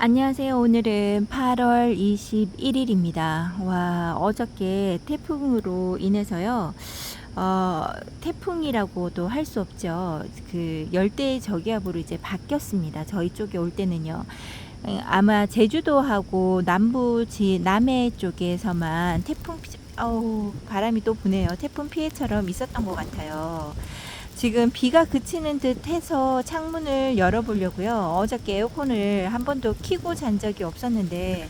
안녕하세요. 오늘은 8월 21일입니다. 와, 어저께 태풍으로 인해서요. 어, 태풍이라고도 할 수 없죠. 그 열대 저기압으로 이제 바뀌었습니다. 저희 쪽에 올 때는요. 아마 제주도하고 남해 쪽에서만 바람이 또 부네요. 태풍 피해처럼 있었던 것 같아요. 지금 비가 그치는 듯 해서 창문을 열어보려고요. 어저께 에어컨을 한 번도 켜고 잔 적이 없었는데,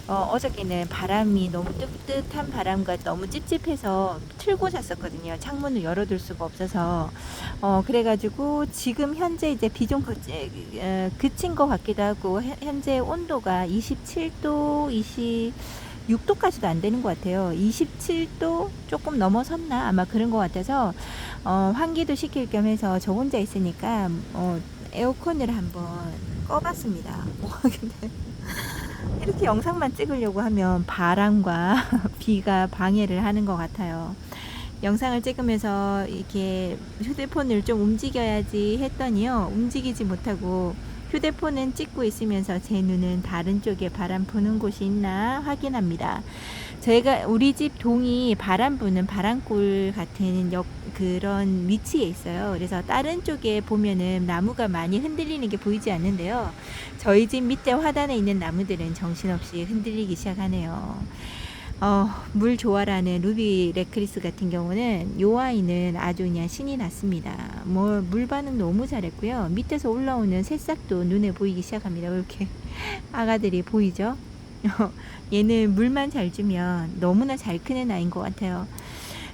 어저께는 바람이 너무 뜨뜻한 바람과 너무 찝찝해서 틀고 잤었거든요. 창문을 열어둘 수가 없어서. 그래가지고 지금 현재 이제 비 좀 그친 것 같기도 하고, 현재 온도가 27도, 6도까지도 안 되는 것 같아요. 27도 조금 넘어섰나? 아마 그런 것 같아서, 환기도 시킬 겸 해서 저 혼자 있으니까, 에어컨을 한번 꺼봤습니다. 근데 이렇게 영상만 찍으려고 하면 바람과 비가 방해를 하는 것 같아요. 영상을 찍으면서 이렇게 휴대폰을 좀 움직여야지 했더니요. 움직이지 못하고 휴대폰은 찍고 있으면서 제 눈은 다른 쪽에 바람 부는 곳이 있나 확인합니다. 우리 집 동이 바람 부는 바람골 같은 그런 위치에 있어요. 그래서 다른 쪽에 보면은 나무가 많이 흔들리는 게 보이지 않는데요. 저희 집 밑에 화단에 있는 나무들은 정신없이 흔들리기 시작하네요. 물 좋아라는 루비 레크리스 같은 경우는 요 아이는 아주 그냥 신이 났습니다. 물 반응 너무 잘했고요. 밑에서 올라오는 새싹도 눈에 보이기 시작합니다. 이렇게 아가들이 보이죠? 얘는 물만 잘 주면 너무나 잘 크는 아이인 것 같아요.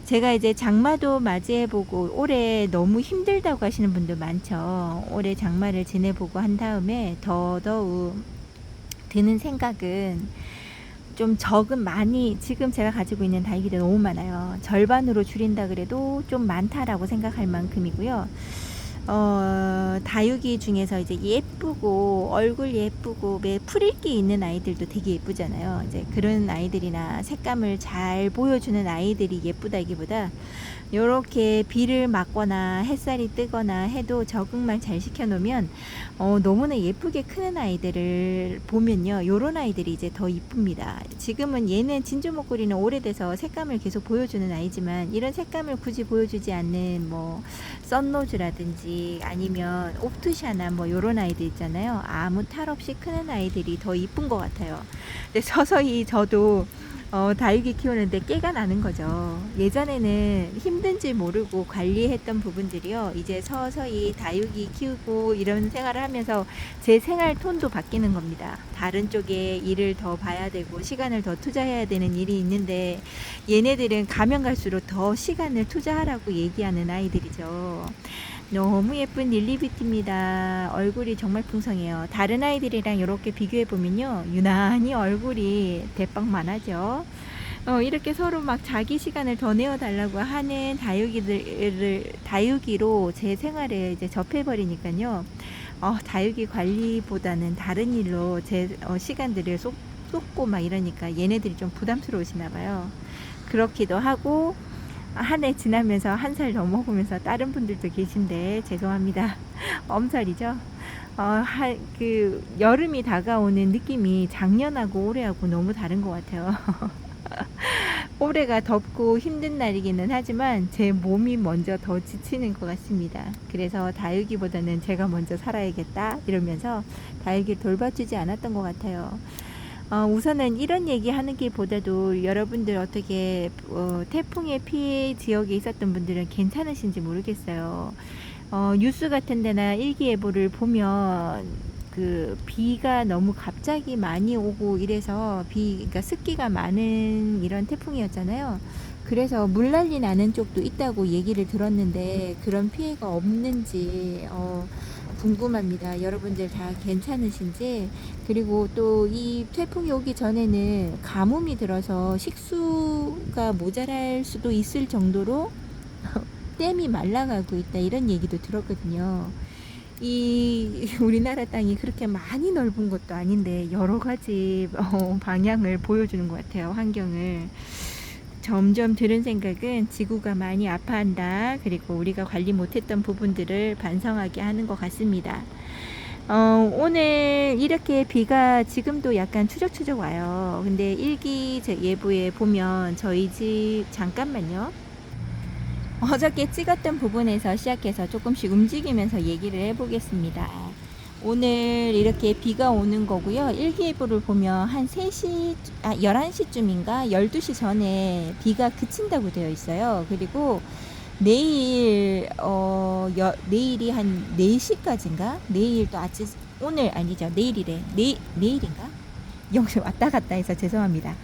제가 이제 장마도 맞이해보고 올해 너무 힘들다고 하시는 분들 많죠. 올해 장마를 지내보고 한 다음에 더더욱 드는 생각은 좀 많이 지금 제가 가지고 있는 다육이들 너무 많아요. 절반으로 줄인다 그래도 좀 많다라고 생각할 만큼이고요. 다육이 중에서 이제 예쁘고 얼굴 예쁘고 풀잇기 있는 아이들도 되게 예쁘잖아요. 이제 그런 아이들이나 색감을 잘 보여주는 아이들이 예쁘다기보다 요렇게 비를 맞거나 햇살이 뜨거나 해도 적응만 잘 시켜놓으면 너무나 예쁘게 크는 아이들을 보면요, 요런 아이들이 이제 더 이쁩니다. 지금은 얘는 진주 목걸이는 오래돼서 색감을 계속 보여주는 아이지만 이런 색감을 굳이 보여주지 않는 뭐 썬로즈라든지 아니면 옵투샤나 뭐 요런 아이들 있잖아요. 아무 탈 없이 크는 아이들이 더 이쁜 것 같아요. 근데 서서히 저도 다육이 키우는데 깨가 나는 거죠. 예전에는 힘든지 모르고 관리했던 부분들이요, 이제 서서히 다육이 키우고 이런 생활을 하면서 제 생활 톤도 바뀌는 겁니다. 다른 쪽에 일을 더 봐야 되고 시간을 더 투자해야 되는 일이 있는데 얘네들은 가면 갈수록 더 시간을 투자하라고 얘기하는 아이들이죠. 너무 예쁜 릴리비티입니다. 얼굴이 정말 풍성해요. 다른 아이들이랑 이렇게 비교해 보면요, 유난히 얼굴이 대빵만하죠. 이렇게 서로 막 자기 시간을 더 내어달라고 하는 다육이로 제 생활에 이제 접해버리니까요. 다육이 관리보다는 다른 일로 제 시간들을 쏟고 막 이러니까 얘네들이 좀 부담스러우시나 봐요. 그렇기도 하고, 한 해 지나면서 한 살 더 먹으면서 다른 분들도 계신데 죄송합니다. 엄살이죠. 여름이 다가오는 느낌이 작년하고 올해하고 너무 다른 것 같아요. 올해가 덥고 힘든 날이기는 하지만 제 몸이 먼저 더 지치는 것 같습니다. 그래서 다육이보다는 제가 먼저 살아야겠다 이러면서 다육이를 돌봐주지 않았던 것 같아요. 우선은 이런 얘기 하는 게 보다도 여러분들 어떻게 태풍의 피해 지역에 있었던 분들은 괜찮으신지 모르겠어요. 뉴스 같은 데나 일기예보를 보면 그 비가 너무 갑자기 많이 오고 이래서 그러니까 습기가 많은 이런 태풍이었잖아요. 그래서 물난리 나는 쪽도 있다고 얘기를 들었는데 그런 피해가 없는지 궁금합니다. 여러분들 다 괜찮으신지. 그리고 또 이 태풍이 오기 전에는 가뭄이 들어서 식수가 모자랄 수도 있을 정도로 댐이 말라가고 있다 이런 얘기도 들었거든요. 이 우리나라 땅이 그렇게 많이 넓은 것도 아닌데 여러 가지 방향을 보여주는 것 같아요. 환경을. 점점 들은 생각은 지구가 많이 아파한다. 그리고 우리가 관리 못했던 부분들을 반성하게 하는 것 같습니다. 오늘 이렇게 비가 지금도 약간 추적추적 와요. 근데 예보에 보면 저희 집 잠깐만요. 어저께 찍었던 부분에서 시작해서 조금씩 움직이면서 얘기를 해보겠습니다. 오늘 이렇게 비가 오는 거고요. 일기예보를 보면 한 11시쯤인가 12시 전에 비가 그친다고 되어 있어요. 그리고 내일이 한 4시까지인가? 내일 또 아침, 오늘 아니죠. 내일이래. 내일인가? 영시 왔다 갔다 해서 죄송합니다.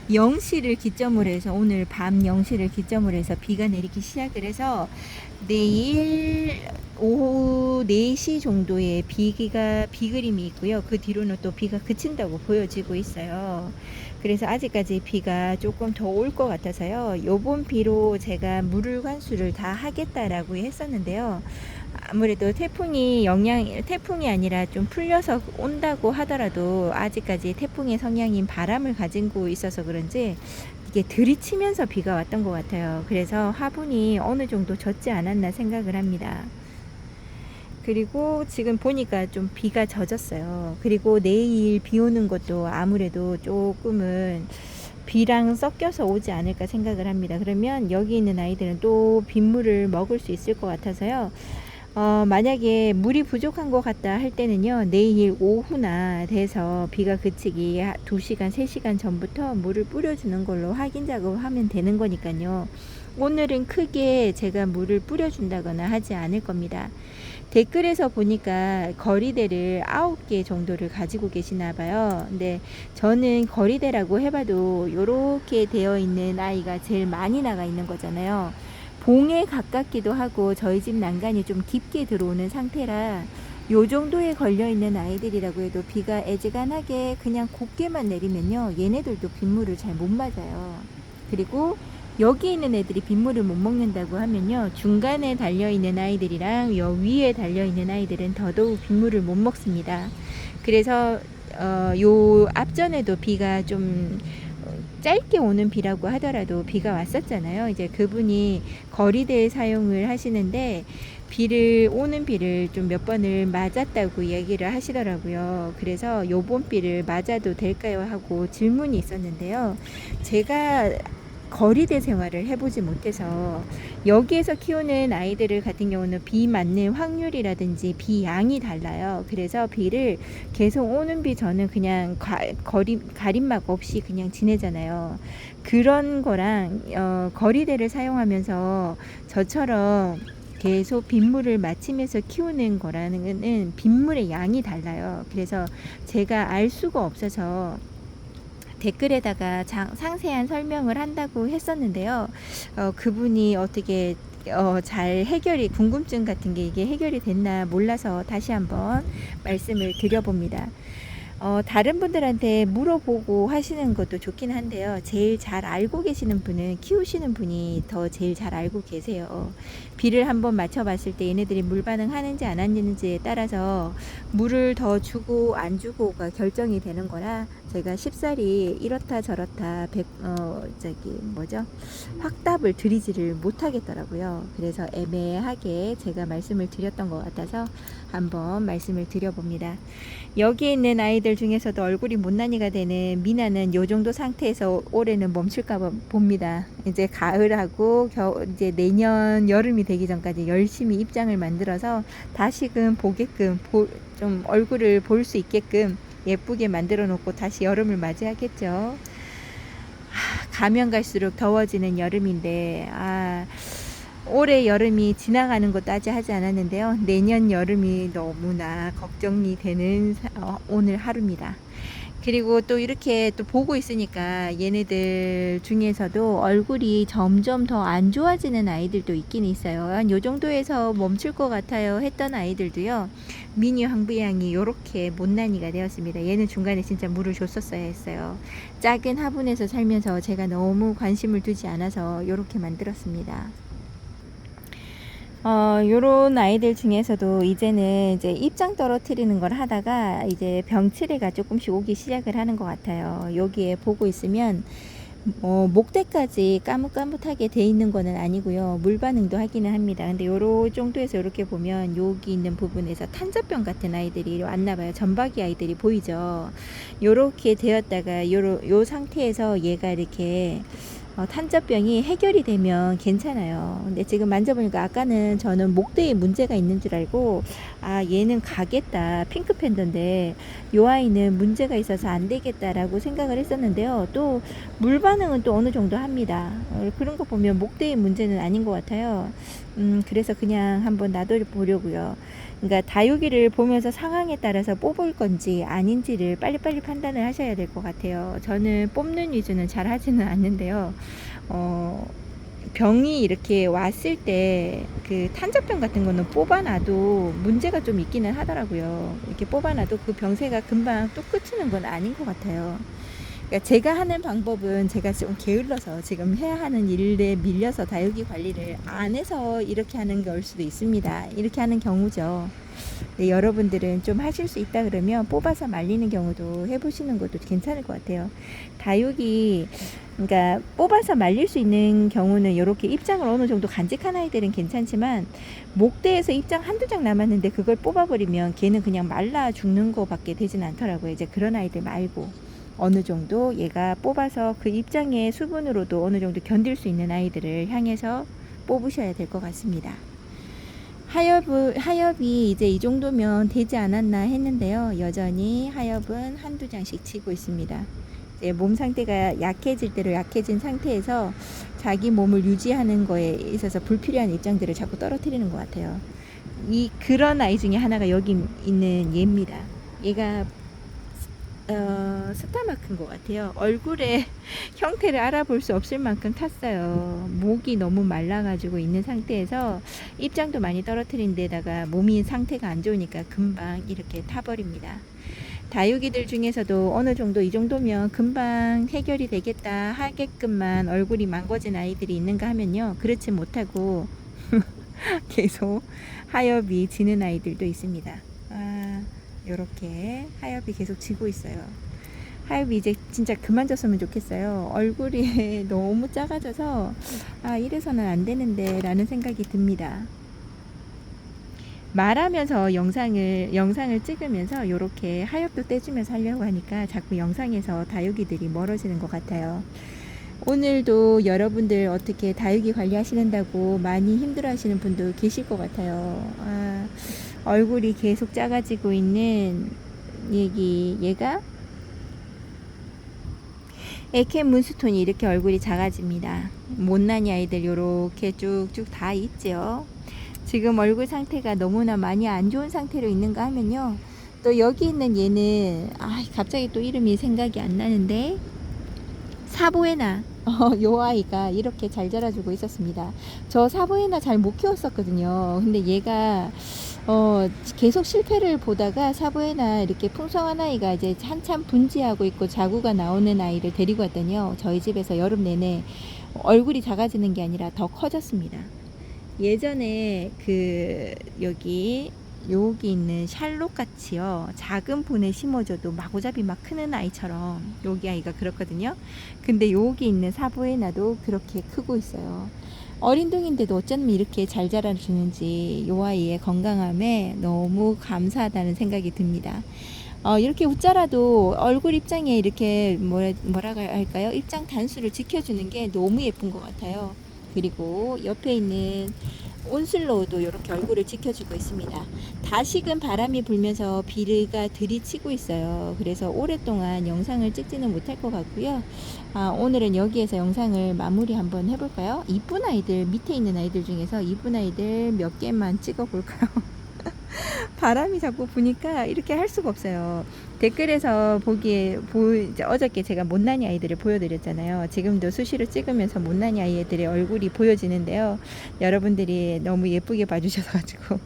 0시를 기점으로 해서 오늘 밤 0시를 기점으로 해서 비가 내리기 시작을 해서 내일 오후 4시 정도에 비 그림이 있고요. 그 뒤로는 또 비가 그친다고 보여지고 있어요. 그래서 아직까지 비가 조금 더 올 것 같아서요. 요번 비로 제가 물을 관수를 다 하겠다라고 했었는데요. 아무래도 태풍이 아니라 좀 풀려서 온다고 하더라도 아직까지 태풍의 성향인 바람을 가지고 있어서 그런지 이게 들이치면서 비가 왔던 것 같아요. 그래서 화분이 어느 정도 젖지 않았나 생각을 합니다. 그리고 지금 보니까 좀 비가 젖었어요. 그리고 내일 비 오는 것도 아무래도 조금은 비랑 섞여서 오지 않을까 생각을 합니다. 그러면 여기 있는 아이들은 또 빗물을 먹을 수 있을 것 같아서요. 만약에 물이 부족한 것 같다 할 때는요, 내일 오후나 돼서 비가 그치기 2시간, 3시간 전부터 물을 뿌려주는 걸로 확인 작업을 하면 되는 거니까요. 오늘은 크게 제가 물을 뿌려준다거나 하지 않을 겁니다. 댓글에서 보니까 거리대를 9개 정도를 가지고 계시나 봐요. 근데 저는 거리대라고 해봐도 이렇게 되어 있는 아이가 제일 많이 나가 있는 거잖아요. 봉에 가깝기도 하고 저희 집 난간이 좀 깊게 들어오는 상태라 요 정도에 걸려 있는 아이들이라고 해도 비가 애지간하게 그냥 곱게만 내리면요, 얘네들도 빗물을 잘 못 맞아요. 그리고 여기 있는 애들이 빗물을 못 먹는다고 하면요, 중간에 달려 있는 아이들이랑 여 위에 달려 있는 아이들은 더더욱 빗물을 못 먹습니다. 그래서 요 앞전에도 비가 좀 짧게 오는 비라고 하더라도 비가 왔었잖아요. 이제 그분이 거리대 사용을 하시는데 오는 비를 좀 몇 번을 맞았다고 얘기를 하시더라고요. 그래서 요번 비를 맞아도 될까요 하고 질문이 있었는데요. 제가 거리대 생활을 해보지 못해서 여기에서 키우는 아이들 같은 경우는 비 맞는 확률이라든지 비 양이 달라요. 그래서 비를 계속 오는 비 저는 그냥 가림막 없이 그냥 지내잖아요. 그런 거랑 거리대를 사용하면서 저처럼 계속 빗물을 맞추면서 키우는 거라는 빗물의 양이 달라요. 그래서 제가 알 수가 없어서 댓글에다가 상세한 설명을 한다고 했었는데요. 그분이 어떻게 잘 궁금증 같은 게 이게 해결이 됐나 몰라서 다시 한번 말씀을 드려봅니다. 다른 분들한테 물어보고 하시는 것도 좋긴 한데요. 제일 잘 알고 계시는 분은 키우시는 분이 더 제일 잘 알고 계세요. 비를 한번 맞춰봤을 때 얘네들이 물 반응하는지 안 하는지에 따라서 물을 더 주고 안 주고가 결정이 되는 거라 제가 쉽사리 이렇다 저렇다 확답을 드리지를 못하겠더라고요. 그래서 애매하게 제가 말씀을 드렸던 것 같아서 한번 말씀을 드려봅니다. 여기 있는 아이들 중에서도 얼굴이 못난이가 되는 미나는 요 정도 상태에서 올해는 멈출까 봅니다. 이제 가을하고 이제 내년 여름이 되기 전까지 열심히 입장을 만들어서 다시금 보게끔 좀 얼굴을 볼 수 있게끔 예쁘게 만들어 놓고 다시 여름을 맞이하겠죠. 가면 갈수록 더워지는 여름인데 올해 여름이 지나가는 것도 아직 하지 않았는데요. 내년 여름이 너무나 걱정이 되는 오늘 하루입니다. 그리고 또 이렇게 또 보고 있으니까 얘네들 중에서도 얼굴이 점점 더 안 좋아지는 아이들도 있긴 있어요. 한 요 정도에서 멈출 것 같아요 했던 아이들도요, 미니 황부양이 요렇게 못난이가 되었습니다. 얘는 중간에 진짜 물을 줬었어야 했어요. 작은 화분에서 살면서 제가 너무 관심을 두지 않아서 요렇게 만들었습니다. 요런 아이들 중에서도 이제는 이제 입장 떨어뜨리는 걸 하다가 이제 병치레가 조금씩 오기 시작을 하는 것 같아요. 여기에 보고 있으면 목대까지 까뭇까뭇하게 돼 있는 거는 아니고요. 물 반응도 하기는 합니다. 근데 요런 정도에서 이렇게 보면 여기 있는 부분에서 탄저병 같은 아이들이 왔나 봐요. 점박이 아이들이 보이죠. 요렇게 되었다가 요 상태에서 얘가 이렇게 탄저병이 해결이 되면 괜찮아요. 근데 지금 만져보니까 아까는 저는 목대에 문제가 있는 줄 알고 얘는 가겠다, 핑크 팬더인데 요 아이는 문제가 있어서 안 되겠다라고 생각을 했었는데요. 또 물 반응은 또 어느 정도 합니다. 그런 거 보면 목대의 문제는 아닌 것 같아요. 그래서 그냥 한번 놔둬 보려고요. 그러니까 다육이를 보면서 상황에 따라서 뽑을 건지 아닌지를 빨리빨리 판단을 하셔야 될 것 같아요. 저는 뽑는 위주는 잘 하지는 않는데요. 병이 이렇게 왔을 때 그 탄저병 같은 거는 뽑아놔도 문제가 좀 있기는 하더라고요. 이렇게 뽑아놔도 그 병세가 금방 또 끝이는 건 아닌 것 같아요. 그러니까 제가 하는 방법은 제가 좀 게을러서 지금 해야 하는 일에 밀려서 다육이 관리를 안 해서 이렇게 하는 걸 수도 있습니다. 이렇게 하는 경우죠. 네, 여러분들은 좀 하실 수 있다 그러면 뽑아서 말리는 경우도 해보시는 것도 괜찮을 것 같아요. 다육이 그러니까 뽑아서 말릴 수 있는 경우는 이렇게 입장을 어느 정도 간직한 아이들은 괜찮지만 목대에서 입장 한두 장 남았는데 그걸 뽑아버리면 걔는 그냥 말라 죽는 거밖에 되진 않더라고요. 이제 그런 아이들 말고 어느 정도 얘가 뽑아서 그 입장의 수분으로도 어느 정도 견딜 수 있는 아이들을 향해서 뽑으셔야 될 것 같습니다. 하엽이 이제 이 정도면 되지 않았나 했는데요. 여전히 하엽은 한두 장씩 치고 있습니다. 몸 상태가 약해질 대로 약해진 상태에서 자기 몸을 유지하는 거에 있어서 불필요한 입장들을 자꾸 떨어뜨리는 것 같아요. 그런 아이 중에 하나가 여기 있는 얘입니다. 얘가 스타마크인 것 같아요. 얼굴의 형태를 알아볼 수 없을 만큼 탔어요. 목이 너무 말라가지고 있는 상태에서 입장도 많이 떨어뜨린 데다가 몸이 상태가 안 좋으니까 금방 이렇게 타버립니다. 다육이들 중에서도 어느 정도 이 정도면 금방 해결이 되겠다 하게끔만 얼굴이 망가진 아이들이 있는가 하면요. 그렇지 못하고 계속 하엽이 지는 아이들도 있습니다. 요렇게 하엽이 계속 지고 있어요. 하엽이 이제 진짜 그만 졌으면 좋겠어요. 얼굴이 너무 작아져서 이래서는 안 되는데 라는 생각이 듭니다. 말하면서 영상을 찍으면서 요렇게 하엽도 떼주면서 하려고 하니까 자꾸 영상에서 다육이들이 멀어지는 것 같아요. 오늘도 여러분들 어떻게 다육이 관리하시는다고 많이 힘들어 하시는 분도 계실 것 같아요. 얼굴이 계속 작아지고 있는 얘가 에켄 문스톤이 이렇게 얼굴이 작아집니다. 못난이 아이들 요렇게 쭉쭉 다 있죠. 지금 얼굴 상태가 너무나 많이 안 좋은 상태로 있는가 하면요. 또 여기 있는 얘는 갑자기 또 이름이 생각이 안 나는데 사보에나 요 아이가 이렇게 잘 자라주고 있었습니다. 저 사보에나 잘 못 키웠었거든요. 근데 얘가 계속 실패를 보다가 사보에나 이렇게 풍성한 아이가 이제 한참 분지하고 있고 자구가 나오는 아이를 데리고 왔더니요. 저희 집에서 여름 내내 얼굴이 작아지는 게 아니라 더 커졌습니다. 예전에 여기 있는 샬롯 같이요. 작은 분에 심어줘도 마구잡이 막 크는 아이처럼 여기 아이가 그렇거든요. 근데 여기 있는 사보에나도 그렇게 크고 있어요. 어린 동인데도 어쩌면 이렇게 잘 자라주는지 요 아이의 건강함에 너무 감사하다는 생각이 듭니다. 이렇게 웃자라도 얼굴 입장에 이렇게 뭐라고 할까요? 입장 단수를 지켜주는 게 너무 예쁜 것 같아요. 그리고 옆에 있는 온슬로우도 이렇게 얼굴을 지켜주고 있습니다. 다시금 바람이 불면서 비가 들이치고 있어요. 그래서 오랫동안 영상을 찍지는 못할 것 같고요. 오늘은 여기에서 영상을 마무리 한번 해볼까요? 이쁜 아이들, 밑에 있는 아이들 중에서 이쁜 아이들 몇 개만 찍어볼까요? 바람이 자꾸 부니까 이렇게 할 수가 없어요. 댓글에서 어저께 제가 못난이 아이들을 보여드렸잖아요. 지금도 수시로 찍으면서 못난이 아이들의 얼굴이 보여지는데요. 여러분들이 너무 예쁘게 봐주셔가지고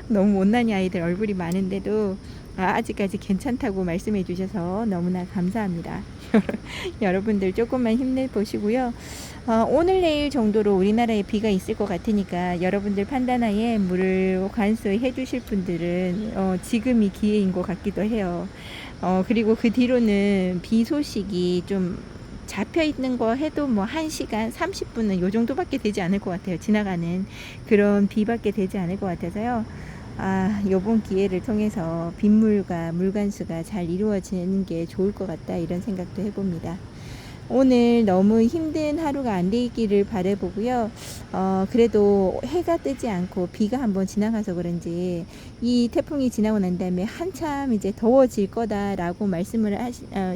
너무 못난이 아이들 얼굴이 많은데도 아직까지 괜찮다고 말씀해 주셔서 너무나 감사합니다. 여러분들 조금만 힘내보시고요. 오늘 내일 정도로 우리나라에 비가 있을 것 같으니까 여러분들 판단하에 물을 관수해 주실 분들은 지금이 기회인 것 같기도 해요. 그리고 그 뒤로는 비 소식이 좀 잡혀 있는 거 해도 뭐 1시간 30분은 요 정도밖에 되지 않을 것 같아요. 지나가는 그런 비밖에 되지 않을 것 같아서요. 요번 기회를 통해서 빗물과 물관수가 잘 이루어지는 게 좋을 것 같다, 이런 생각도 해봅니다. 오늘 너무 힘든 하루가 안 되기를 바라보고요. 그래도 해가 뜨지 않고 비가 한번 지나가서 그런지 이 태풍이 지나고 난 다음에 한참 이제 더워질 거다라고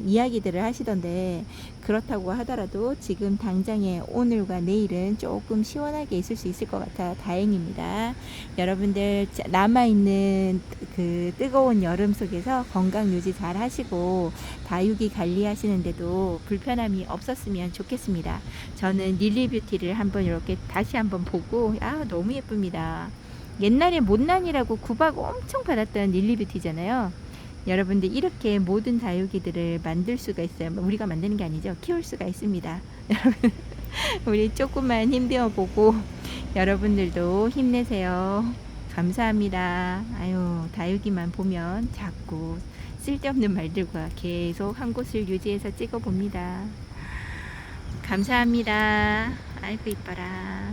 이야기들을 하시던데, 그렇다고 하더라도 지금 당장에 오늘과 내일은 조금 시원하게 있을 수 있을 것 같아 다행입니다. 여러분들 남아있는 그 뜨거운 여름 속에서 건강 유지 잘 하시고 다육이 관리하시는데도 불편함이 없었으면 좋겠습니다. 저는 릴리뷰티를 한번 이렇게 다시 한번 보고 너무 예쁩니다. 옛날에 못난이라고 구박 엄청 받았던 릴리뷰티잖아요. 여러분들 이렇게 모든 다육이들을 만들 수가 있어요. 우리가 만드는 게 아니죠. 키울 수가 있습니다. 여러분, 우리 조금만 힘내어 보고 여러분들도 힘내세요. 감사합니다. 다육이만 보면 자꾸 쓸데없는 말들과 계속 한 곳을 유지해서 찍어 봅니다. 감사합니다. 아이고 이뻐라.